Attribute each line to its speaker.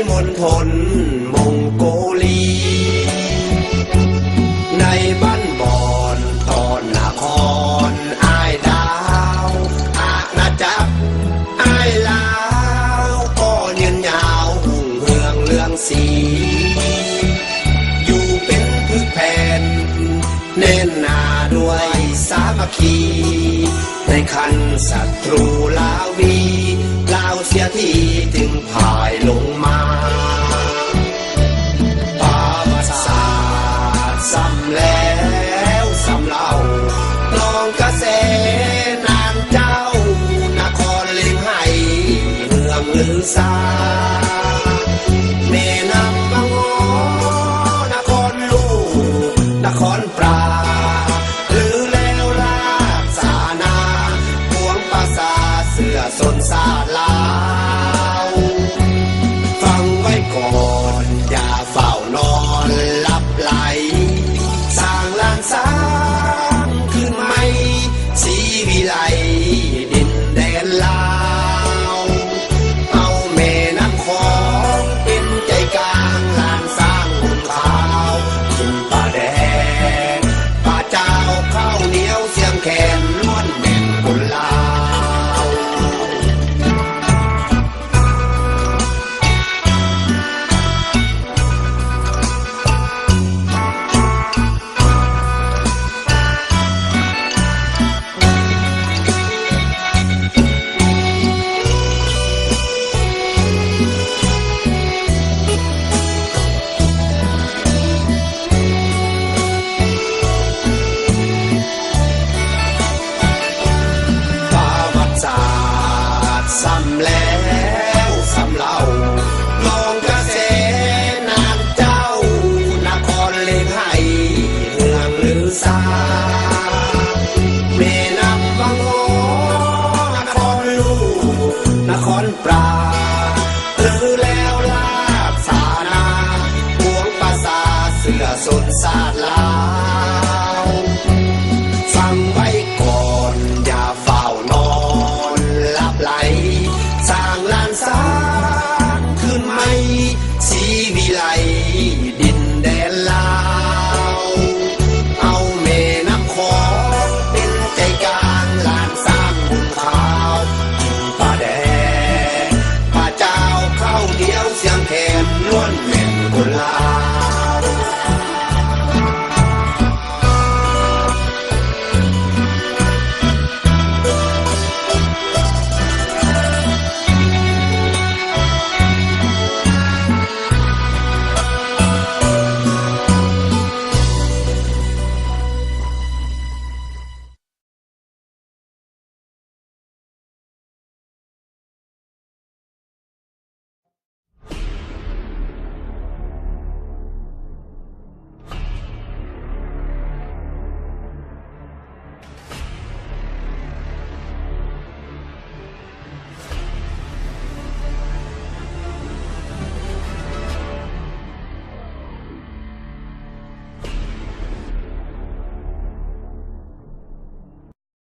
Speaker 1: มณฑลมองโกลีในบ้านบอนตอนนครอ้ายดาวอาณาจักรอ้ายลาวก็เนียนยาวหุ่งเฮืองเรื่องสีอยู่เป็นพึกแผ่นเน้นหนาด้วยสามัคคีในคันศัตรูลาวีลาวเสียทีถึงพ่ายลงมาประวัติศาสตร์ซ้ำแล้วซ้ำเล่าลองกระแสนานเจ้านครเล็งให้เมืองลือซาแม่นำบังอนครลูกนครปราหรือแล้วลาสานาพวงประสาเสือสนสาลาวฟังไว้ก่อนอย่าเฝ้านอนหลับไหลสร้างลานสร้างขึ้นใหม่สีวิไลดินแดนลาวเอาแม่น้ำของเป็นใจกลางลานสร้างบุญขาวกินป่าแดงป่าเจ้าข้าวเหนียวเสียงแคนล้วนแม่นคนลาวซ้ำแล้วซ้ำเล่าลองกระแสนานเจ้านครเล็งให้เมืองลือซาแม่นำบังอนครลูกนครปราหรือแล้วลาบสานาพวงประสาเสือสนสาดลา